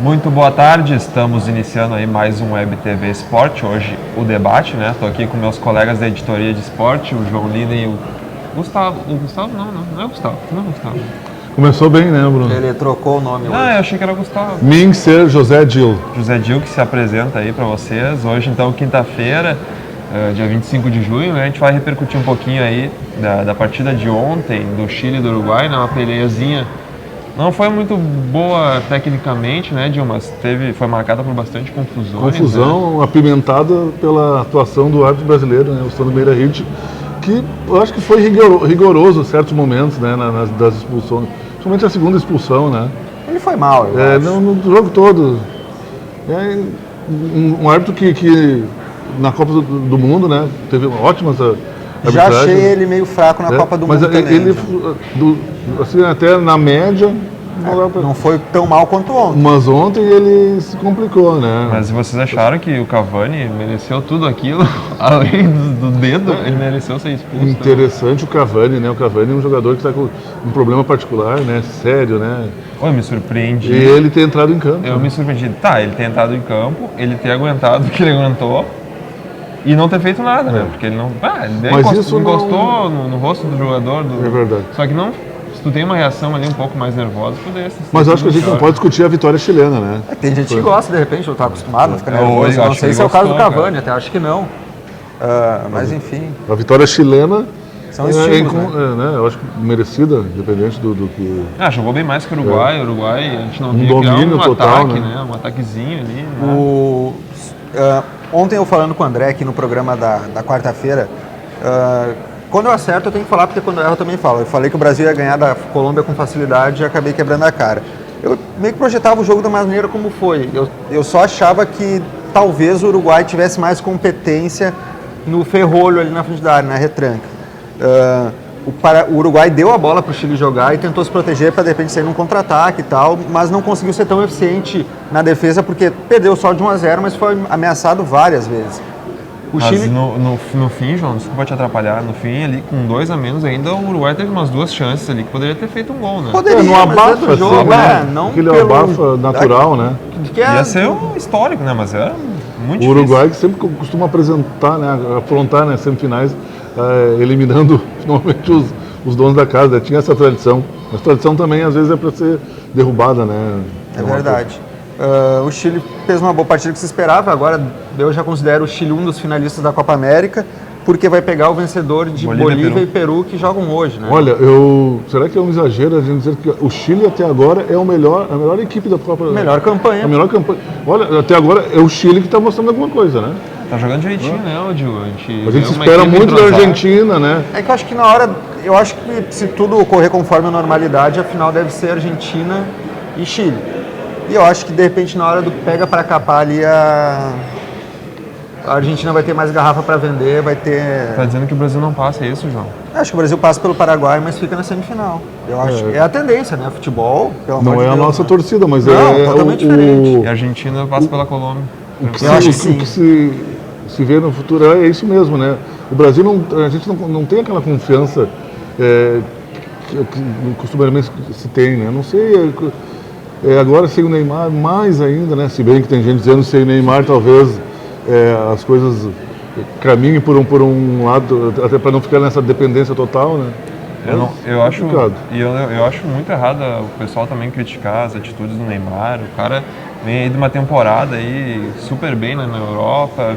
Muito boa tarde, estamos iniciando aí mais um Web TV Esporte, hoje o debate, né? Estou aqui com meus colegas da editoria de esporte, o João Liden e o Gustavo. O Gustavo? Não é Gustavo, não é Gustavo. Começou bem, né, Bruno? Ele trocou o nome hoje. Ah, eu achei que era o Gustavo. Mim ser José Dil. José Dil que se apresenta aí para vocês, hoje então quinta-feira, dia 25 de junho, né? A gente vai repercutir um pouquinho aí da partida de ontem, do Chile e do Uruguai, né? Uma peleiazinha. Não foi muito boa tecnicamente, né, Dilma? Foi marcada por bastante confusões. Confusão, né? Apimentada pela atuação do árbitro brasileiro, né, o Sandro Meirahit, que eu acho que foi rigoroso em certos momentos, né, das expulsões. Principalmente a segunda expulsão, né? Ele foi mal, eu acho. No jogo todo. Um árbitro que na Copa do Mundo, né, teve ótimas já achei ele meio fraco na Copa do Mundo também. Mas ele, assim, até na média... Não foi tão mal quanto ontem. Mas ontem ele se complicou, né? Mas vocês acharam que o Cavani mereceu tudo aquilo? Além do dedo, ele mereceu ser expulso? Interessante também. O Cavani, né? O Cavani é um jogador que está com um problema particular, né? Sério, né? Eu me surpreendi. E ele ter entrado em campo. Eu me surpreendi. Tá, ele ter entrado em campo, ele ter aguentado o que ele aguentou. E não ter feito nada, né? Porque ele não... ele encostou no rosto do jogador. É verdade. Só que não... Se tu tem uma reação ali um pouco mais nervosa, poderia ser... Mas eu acho que a gente não pode discutir a vitória chilena, né? Tem gente que gosta, de repente, ou tá acostumado a ficar nervoso. Não sei se é o caso do Cavani, até acho que não. Mas enfim... A vitória chilena... São estímulos, né? Eu acho que merecida, independente do que... Jogou bem mais que o Uruguai. O Uruguai, a gente não via domínio total, ataque, né? Um ataquezinho ali. Né? Ontem eu falando com o André aqui no programa da quarta-feira, quando eu acerto eu tenho que falar, porque quando eu erro eu também falo. Eu falei que o Brasil ia ganhar da Colômbia com facilidade e acabei quebrando a cara. Eu meio que projetava o jogo da maneira como foi. Eu só achava que talvez o Uruguai tivesse mais competência no ferrolho ali na frente da área, na retranca. O Uruguai deu a bola para o Chile jogar e tentou se proteger para de repente sair num contra-ataque e tal, mas não conseguiu ser tão eficiente na defesa porque perdeu só de 1-0, mas foi ameaçado várias vezes. Chile... no fim, João, desculpa te atrapalhar, no fim ali com 2 a menos ainda, o Uruguai teve umas 2 chances ali que poderia ter feito um gol, né? Poderia, não abafa do jogo, né? Não aquele abafa natural, né? Ia ser um histórico, né? Mas era muito difícil. O Uruguai que sempre costuma apresentar, né? Afrontar, né? Semifinais, eliminando normalmente os donos da casa, né? Tinha essa tradição. Mas tradição também às vezes é para ser derrubada, né? É verdade. O Chile fez uma boa partida que se esperava. Agora eu já considero o Chile um dos finalistas da Copa América, porque vai pegar o vencedor de Bolívia e Peru que jogam hoje, né? Olha, será que é um exagero a gente dizer que o Chile até agora é a melhor equipe da Copa América? Melhor campanha. A melhor campanha. Olha, até agora é o Chile que está mostrando alguma coisa, né? Tá jogando direitinho, né, Odil? A gente espera muito da Argentina, né? É que eu acho que na hora, eu acho que se tudo ocorrer conforme a normalidade, a final deve ser Argentina e Chile. E eu acho que de repente na hora do pega para capar ali a Argentina vai ter mais garrafa para vender, vai ter... Tá dizendo que o Brasil não passa, é isso, João? Acho que o Brasil passa pelo Paraguai, mas fica na semifinal. Eu acho que é a tendência, né? Futebol, pelo amor de Deus. Não é a nossa torcida, mas é totalmente diferente. E a Argentina passa pela Colômbia. O que se vê no futuro é isso mesmo, né? O Brasil, a gente não tem aquela confiança que costumeiramente se tem, né? Não sei... agora sem o Neymar, mais ainda, né? Se bem que tem gente dizendo que sem o Neymar talvez as coisas caminhem por um lado, até para não ficar nessa dependência total, né? Eu acho muito errado o pessoal também criticar as atitudes do Neymar. O cara vem aí de uma temporada aí super bem na Europa,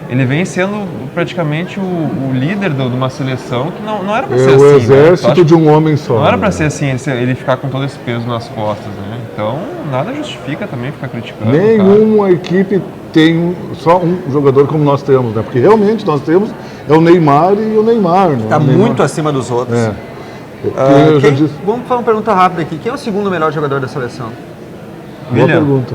ele vem sendo praticamente o líder de uma seleção que não era para ser assim. É o exército de um homem só. Não era para ser assim, ele ficar com todo esse peso nas costas, né? Então, nada justifica também ficar criticando. Nenhuma equipe tem só um jogador como nós temos, né? Porque realmente nós temos o Neymar e o Neymar. Né? Está muito acima dos outros. Vamos fazer uma pergunta rápida aqui. Quem é o segundo melhor jogador da seleção? Boa pergunta.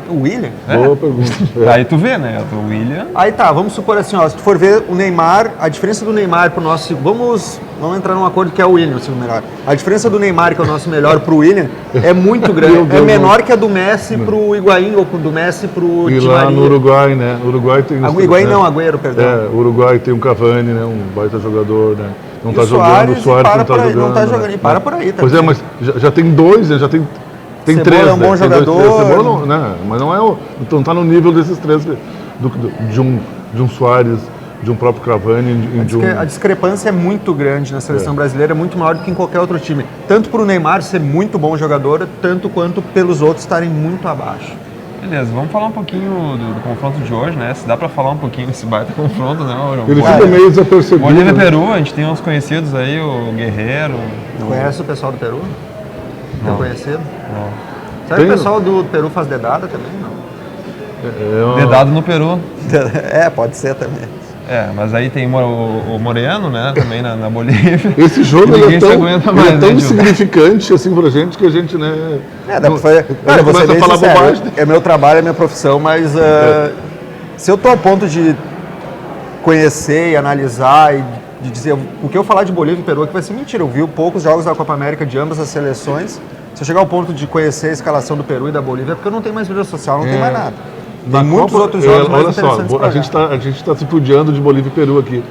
O William? Boa pergunta. Aí tu vê, né? O William... Aí tá, vamos supor assim, ó, se tu for ver o Neymar, a diferença do Neymar pro nosso... Vamos entrar num acordo que é o William, o segundo melhor. A diferença do Neymar, que é o nosso melhor, pro William, é muito grande. É menor que a do Messi pro Higuaín, ou do Messi pro Di Maria. E lá no Uruguai, né? O Uruguai tem... Higuaín não, Agüero, perdão. O Uruguai tem um Cavani, né? Um baita jogador, né? Não tá jogando, o Suárez não tá jogando. E para por aí, tá? Pois é, mas já tem 2, né? Já tem Tem Cebola três, é um bom né? Tem dois, jogador. Cebola não, né? Mas não é não tá no nível desses três, de um Suárez, de um próprio Cavani, A discrepância é muito grande na seleção brasileira, muito maior do que em qualquer outro time. Tanto para o Neymar ser muito bom jogador, tanto quanto pelos outros estarem muito abaixo. Beleza, vamos falar um pouquinho do confronto de hoje, né? Se dá pra falar um pouquinho desse baita confronto, né? Ele fica meio desapercebido. Bolívia e Peru, a gente tem uns conhecidos aí, o Guerreiro. Conhece o pessoal do Peru? Tem conhecido? Não. Será que o pessoal do Peru faz dedada também? Não. Dedado no Peru. Pode ser também. Mas aí tem o Moreno, né? Também na Bolívia. Esse jogo ele é tão né, insignificante assim pra gente que a gente, né... Cara, eu começa a falar bobagem. É meu trabalho, é minha profissão, mas se eu tô ao ponto de conhecer e analisar e de dizer o que eu falar de Bolívia e Peru, que vai ser mentira. Eu vi poucos jogos da Copa América de ambas as seleções. Se eu chegar ao ponto de conhecer a escalação do Peru e da Bolívia, é porque eu não tenho mais vida social, não tem mais nada. Tem muitos outros jogos mais interessantes pra a gente está se pudiando de Bolívia e Peru aqui.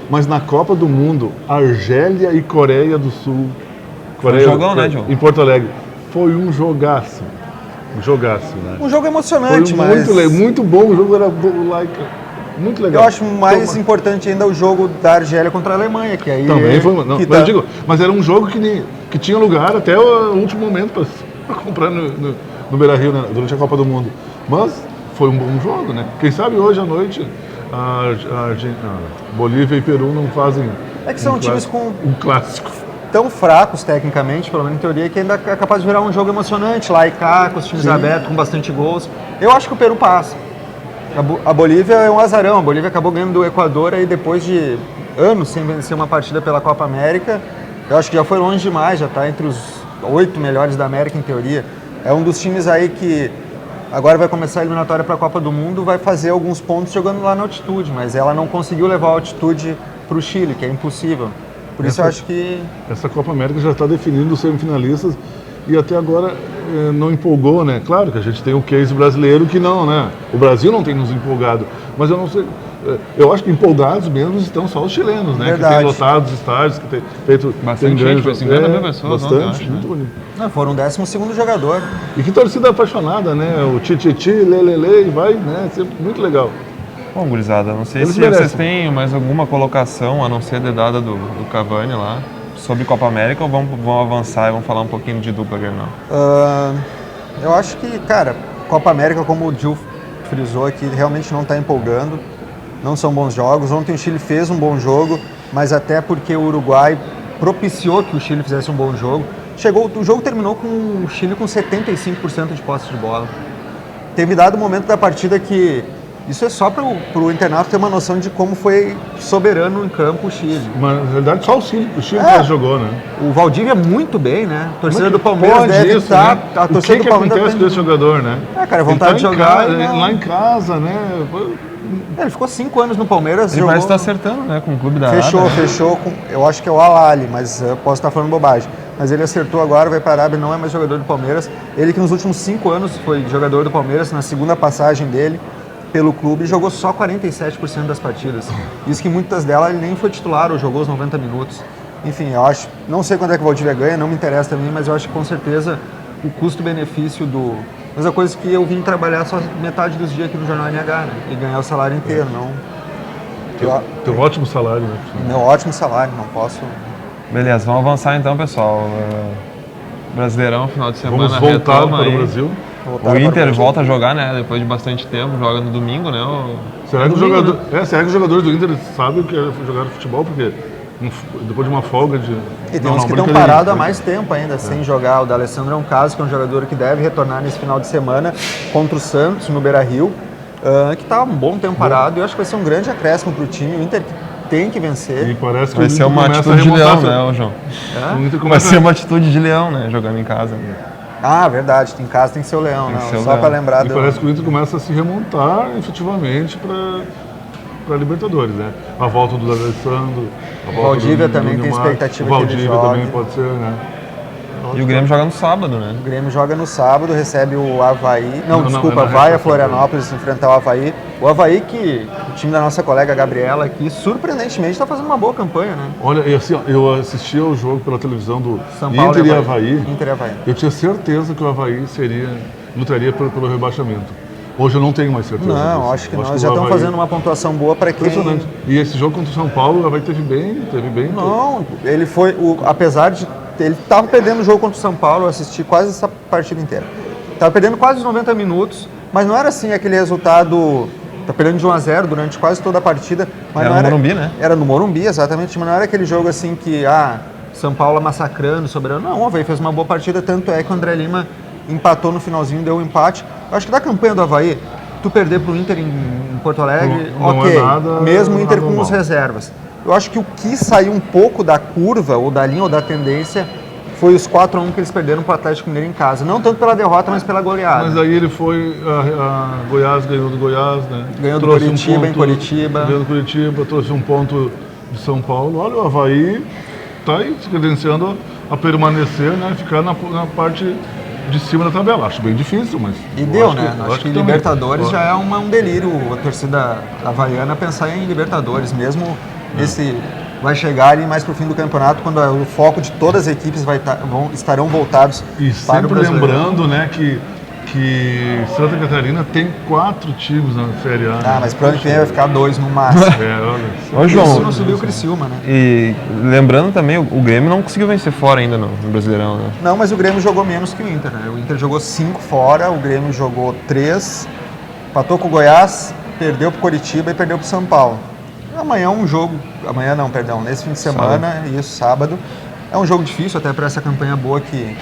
Mas na Copa do Mundo, Argélia e Coreia do Sul. Jogão, né, Diogo? Em Porto Alegre. Foi um jogaço. Um jogaço, né? Um jogo emocionante, foi muito bom. O jogo era muito legal. Eu acho mais importante ainda o jogo da Argélia contra a Alemanha, que aí... Também foi... Mas era um jogo que tinha lugar até o último momento para comprar no Beira-Rio, né, durante a Copa do Mundo. Mas foi um bom jogo, né? Quem sabe hoje à noite a Bolívia e Peru não fazem... É que são times com... Um clássico. Tão fracos tecnicamente, pelo menos em teoria, que ainda é capaz de virar um jogo emocionante, lá e cá, com os times abertos, com bastante gols. Eu acho que o Peru passa. A Bolívia é um azarão. A Bolívia acabou ganhando do Equador aí depois de anos sem vencer uma partida pela Copa América. Eu acho que já foi longe demais, já está entre os 8 melhores da América em teoria. É um dos times aí que agora vai começar a eliminatória para a Copa do Mundo, vai fazer alguns pontos jogando lá na altitude, mas ela não conseguiu levar a altitude para o Chile, que é impossível. Por isso eu acho que... Essa Copa América já está definindo os semifinalistas e até agora não empolgou, né? Claro que a gente tem o case brasileiro que não, né? O Brasil não tem nos empolgado, mas eu não sei... Eu acho que empolgados mesmo estão só os chilenos, né? Verdade. Que tem lotado os estádios, que tem feito... Bastante gente, foi 50 mil pessoas. Bastante, muito bonito. Não, foram o 12º jogador. E que torcida apaixonada, né? O tititi, lelele, vai, né? Sempre muito legal. Bom, gurizada, não sei Eles se merecem. vocês têm mais alguma colocação, a não ser a dedada do Cavani lá, sobre Copa América, ou vamos avançar e vamos falar um pouquinho de dupla Grenal? Eu acho que, cara, Copa América, como o Gil frisou aqui, realmente não está empolgando. Não são bons jogos. Ontem o Chile fez um bom jogo, mas até porque o Uruguai propiciou que o Chile fizesse um bom jogo. O jogo terminou com o Chile com 75% de posse de bola. Teve dado momento da partida que... Isso é só para o internauta ter uma noção de como foi soberano em campo o Chile. Mas, na realidade, só o Chile que jogou, né? O Valdívia muito bem, né? A torcida Mas do Palmeiras pode deve isso, estar... né? A torcida O que do Palmeiras acontece com esse jogador, né? cara, Ele vontade tá de jogar... lá em casa, né? Ele ficou 5 anos no Palmeiras. Ele parece estar acertando, né? Com o clube da Fechou, Arábia, né? fechou com... Eu acho que é o Al-Ahly, mas eu posso estar falando bobagem. Mas ele acertou agora, vai para a Arábia, não é mais jogador do Palmeiras. Ele que nos últimos 5 anos foi jogador do Palmeiras, na segunda passagem dele pelo clube, jogou só 47% das partidas. Isso que muitas delas ele nem foi titular ou jogou os 90 minutos. Enfim, eu acho... Não sei quando é que o Valdívia ganha, não me interessa também, mas eu acho que com certeza o custo-benefício do... Mas a coisa que eu vim trabalhar só metade dos dias aqui no Jornal NH, né? E ganhar o salário inteiro, não... Tem um ótimo salário, né? Meu ótimo salário, não posso... Beleza, vamos avançar então, pessoal. Brasileirão, final de semana, Vamos voltar retoma para o aí. Brasil. O Inter volta a jogar, né? Depois de bastante tempo, joga no domingo, né? Será que os jogadores do Inter sabem o que é jogar futebol? Porque depois de uma folga de... E tem uns que estão parados há mais tempo ainda, sem jogar. O D'Alessandro é um caso, que é um jogador que deve retornar nesse final de semana contra o Santos, no Beira-Rio, que está um bom tempo parado. E eu acho que vai ser um grande acréscimo para o time. O Inter tem que vencer. E parece que vai ser uma atitude de leão, né, João? Vai ser uma atitude de leão, né? Jogando em casa. Ah, verdade. Em casa tem que ser o leão, né? Só para lembrar. E parece que o Inter começa a se remontar efetivamente para Libertadores, né? A volta do D'Alessandro, a volta Valdívia do também tem Neymar, expectativa o Valdívia que ele jogue. também pode ser, né? E o Grêmio joga no sábado, né? O Grêmio joga no sábado, recebe o Avaí. Não, desculpa, não, vai a Florianópolis enfrentar o Avaí. O Avaí que o time da nossa colega Gabriela aqui, surpreendentemente, está fazendo uma boa campanha, né? Olha, e assim, ó, eu assisti ao jogo pela televisão do São Paulo Inter e Avaí. Inter e Avaí. Eu tinha certeza que o Avaí lutaria pelo rebaixamento. Hoje eu não tenho mais certeza Não, disso. acho que nós já estamos fazendo uma pontuação boa para quem... Impressionante. E esse jogo contra o São Paulo, o Avaí teve bem. Não, ele foi, apesar de... Ele estava perdendo o jogo contra o São Paulo, eu assisti quase essa partida inteira. Estava perdendo quase os 90 minutos, mas não era assim aquele resultado... Tá perdendo de 1-0 durante quase toda a partida. Mas Era no Morumbi, né? Era no Morumbi, exatamente, mas não era aquele jogo assim que, São Paulo massacrando, soberano. Não, o Avaí fez uma boa partida, tanto é que o André Lima empatou no finalzinho, deu um empate. Eu acho que da campanha do Avaí, tu perder pro Inter em Porto Alegre, não ok, é nada, mesmo o Inter nada com os mal. reservas. Eu acho que o que saiu um pouco da curva, ou da linha, ou da tendência, foi os 4-1 que eles perderam pro Atlético Mineiro em casa. Não tanto pela derrota, mas pela goleada. Mas aí ele foi, Goiás ganhou do Goiás, né? Ganhou do Trouxe Coritiba em Coritiba. Ganhou do Curitiba, trouxe um ponto de São Paulo. Olha, o Avaí está aí se credenciando a permanecer, né? Ficar na parte de cima da tabela. Acho bem difícil, mas... E deu, acho né? Acho que também. Libertadores já é um delírio, a torcida havaiana pensar em Libertadores, mesmo esse vai chegar ali mais pro fim do campeonato, quando o foco de todas as equipes estarão voltados E para o sempre Brasileirão. lembrando, né, que Santa Catarina tem 4 times na Série A. Mas pro ano que vem vai ficar 2 no máximo. Olha. Ô, João, Isso não subiu o Criciúma, né? e lembrando também, o Grêmio não conseguiu vencer fora ainda no Brasileirão, né? Não, mas o Grêmio jogou menos que o Inter, né? O Inter jogou 5 fora, o Grêmio jogou 3, empatou com o Goiás, perdeu pro Coritiba e perdeu pro São Paulo. Amanhã nesse fim de semana, sábado. É um jogo difícil até para essa campanha boa que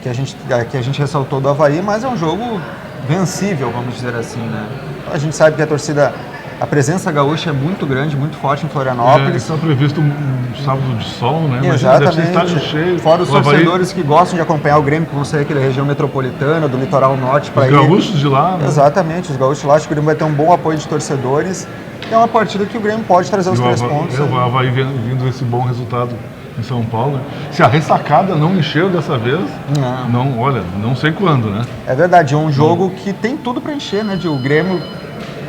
a gente ressaltou do Avaí, mas é um jogo vencível, vamos dizer assim, né? A gente sabe que a presença gaúcha é muito grande, muito forte em Florianópolis. Está previsto um sábado de sol, né? Exatamente. Deve ser estádio cheio. Fora os O Avaí, torcedores que gostam de acompanhar o Grêmio, que vão sair daquela região metropolitana, do litoral norte para os ir. gaúchos de lá, né? Exatamente, os gaúchos lá, acho que o Grêmio vai ter um bom apoio de torcedores. É uma partida que o Grêmio pode trazer os 3 pontos. O Avaí vindo esse bom resultado em São Paulo. Né? Se a ressacada não encheu dessa vez, não sei quando, né? É verdade, é um jogo que tem tudo para encher, né? O Grêmio,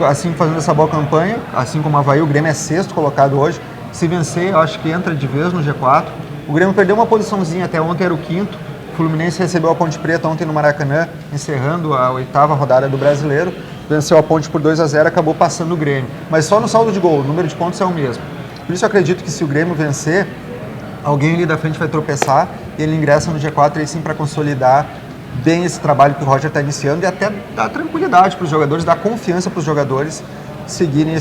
assim, fazendo essa boa campanha, assim como o Avaí, o Grêmio é 6º colocado hoje. Se vencer, eu acho que entra de vez no G4. O Grêmio perdeu uma posiçãozinha, até ontem era o 5º. O Fluminense recebeu a Ponte Preta ontem no Maracanã, encerrando a 8ª rodada do Brasileiro. Venceu a Ponte por 2-0, acabou passando o Grêmio. Mas só no saldo de gol, o número de pontos é o mesmo. Por isso eu acredito que se o Grêmio vencer, alguém ali da frente vai tropeçar e ele ingressa no G4 aí sim para consolidar bem esse trabalho que o Roger está iniciando e até dar tranquilidade para os jogadores, dar confiança para os jogadores seguirem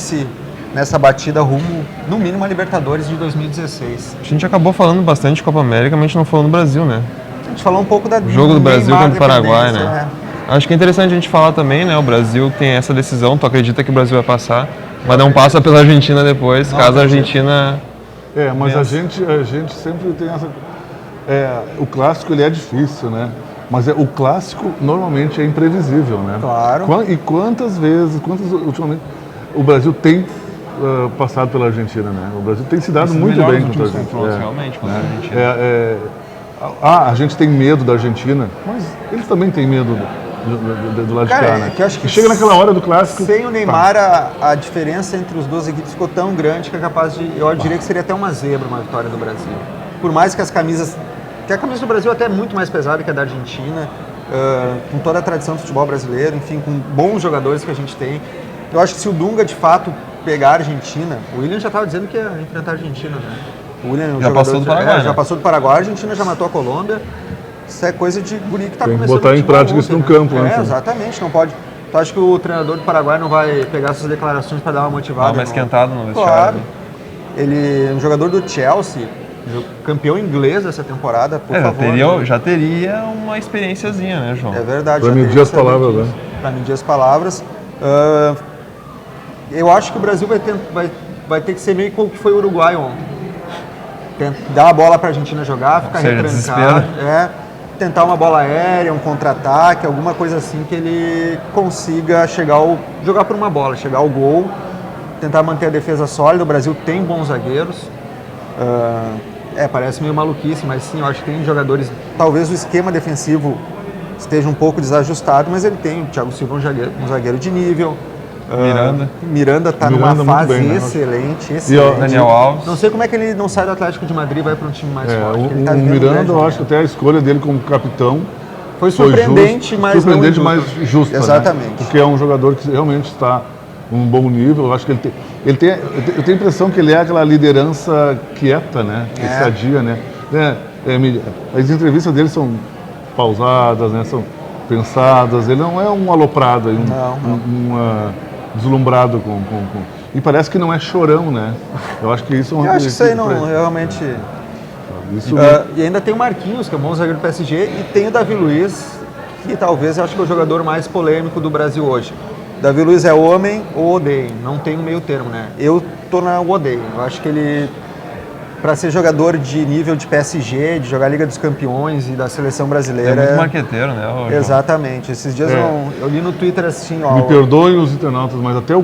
nessa batida rumo, no mínimo, a Libertadores de 2016. A gente acabou falando bastante de Copa América, mas a gente não falou no Brasil, né? A gente falou um pouco O jogo do Brasil Neymar contra o Paraguai, dependência, né? Acho que é interessante a gente falar também, né? O Brasil tem essa decisão, tu acredita que o Brasil vai passar, mas não passa pela Argentina depois, caso a Argentina... Mas a gente sempre tem essa... o clássico, ele é difícil, né? Mas o clássico, normalmente, é imprevisível, né? Claro. E quantas ultimamente, o Brasil tem passado pela Argentina, né? O Brasil tem se dado muito bem contra a Argentina. Realmente, contra a Argentina. A gente tem medo da Argentina, mas eles também têm medo do lado de cá, né? Que eu acho que chega naquela hora do clássico... Sem o Neymar, a diferença entre as duas equipes ficou tão grande que é capaz de... Eu diria que seria até uma zebra uma vitória do Brasil. Por mais que as camisas... Que a camisa do Brasil até é muito mais pesada que a da Argentina, com toda a tradição do futebol brasileiro, enfim, com bons jogadores que a gente tem. Eu acho que se o Dunga, de fato, pegar a Argentina... O William já estava dizendo que ia enfrentar a Argentina, né? O William, já passou do Paraguai, já passou do Paraguai, a Argentina já matou a Colômbia. Isso é coisa de guri que está começando. Tem que botar em prática isso no campo, né? Exatamente, não pode. Tu acha que o treinador do Paraguai não vai pegar essas declarações para dar uma motivada? Dá uma esquentada no vestiário. Claro. Ele é um jogador do Chelsea, campeão inglês essa temporada, por favor. Já teria uma experiênciazinha, né, João? É verdade. Para medir as palavras, né? Para medir as palavras. Eu acho que o Brasil vai ter que ser meio como que foi o Uruguai ontem. Dar a bola para a Argentina jogar, ficar retrancado. Tentar uma bola aérea, um contra-ataque, alguma coisa assim que ele consiga jogar por uma bola, chegar ao gol, tentar manter a defesa sólida. O Brasil tem bons zagueiros. Parece meio maluquice, mas sim, eu acho que tem jogadores talvez o esquema defensivo esteja um pouco desajustado, mas ele tem o Thiago Silva, um zagueiro de nível. Miranda está numa fase bem, né? excelente. Daniel Alves. Não sei como é que ele não sai do Atlético de Madrid e vai para um time mais forte. O Miranda, eu acho que até a escolha dele como capitão foi surpreendente, mas justa. Exatamente. Né? Porque é um jogador que realmente está num bom nível. Eu acho que eu tenho a impressão que ele é aquela liderança quieta, né? Sadia, né? As entrevistas dele são pausadas, né? São pensadas. Ele não é um aloprado, deslumbrado e parece que não é chorão, né? Eu acho que isso é uma coisa. Eu acho que isso aí não realmente. E ainda tem o Marquinhos, que é o bom zagueiro do PSG, e tem o Davi Luiz, que talvez eu acho que é o jogador mais polêmico do Brasil hoje. Davi Luiz é homem ou odeio, não tem um meio termo, né? Eu tô na odeio. Eu acho que ele, para ser jogador de nível de PSG, de jogar Liga dos Campeões e da seleção brasileira... É muito marqueteiro, né? Exatamente. Esses dias eu li no Twitter assim... Me perdoem os internautas, mas até o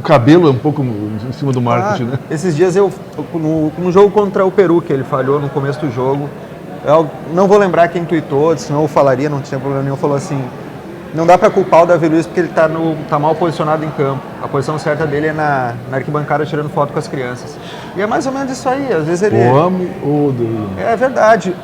cabelo é um pouco em cima do marketing, né? Esses dias no jogo contra o Peru, que ele falhou no começo do jogo, eu não vou lembrar quem tweetou, senão eu falaria, não tinha problema nenhum, falou assim... Não dá para culpar o Davi Luiz porque ele tá mal posicionado em campo. A posição certa dele é na arquibancada tirando foto com as crianças. E é mais ou menos isso aí. Às vezes ele... O ame ou odeio. É verdade.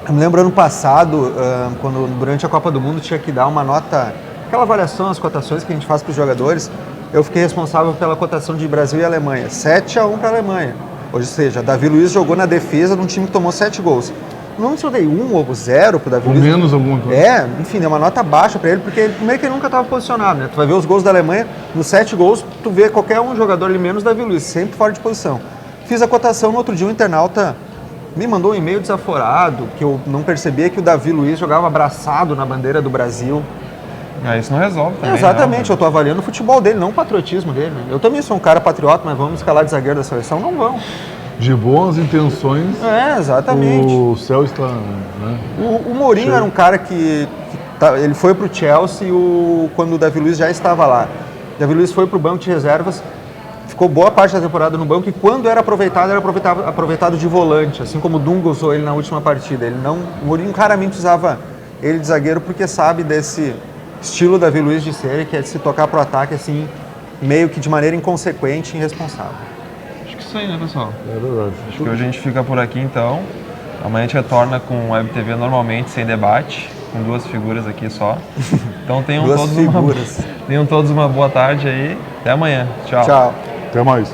Eu me lembro ano passado, quando durante a Copa do Mundo tinha que dar uma nota... Aquela avaliação, as cotações que a gente faz para os jogadores. Eu fiquei responsável pela cotação de Brasil e Alemanha. 7-1 para a Alemanha. Ou seja, Davi Luiz jogou na defesa de um time que tomou 7 gols. Não se eu dei 1 ou 0 pro Davi Luiz. Ou menos alguma coisa. Enfim, é uma nota baixa para ele, porque primeiro que ele nunca estava posicionado, né? Tu vai ver os gols da Alemanha, nos 7 gols, tu vê qualquer um jogador ali menos Davi Luiz, sempre fora de posição. Fiz a cotação, no outro dia o internauta me mandou um e-mail desaforado, que eu não percebia que o Davi Luiz jogava abraçado na bandeira do Brasil. Isso não resolve também. Exatamente, eu estou avaliando o futebol dele, não o patriotismo dele. Né? Eu também sou um cara patriota, mas vamos escalar de zagueiro da seleção? Não vão. De boas intenções. Exatamente. O céu está... Né? O Mourinho era um cara que ele foi para o Chelsea quando o Davi Luiz já estava lá. O Davi Luiz foi para o banco de reservas, ficou boa parte da temporada no banco e quando era aproveitado de volante, assim como o Dunga usou ele na última partida. O Mourinho claramente usava ele de zagueiro porque sabe desse estilo Davi Luiz de ser, que é de se tocar para o ataque assim, meio que de maneira inconsequente e irresponsável. Isso aí, né, pessoal? É verdade. Acho que hoje a gente fica por aqui, então. Amanhã a gente retorna com o Web TV normalmente, sem debate, com 2 figuras aqui só. Então tenham todos uma boa tarde aí. Até amanhã. Tchau. Tchau. Até mais.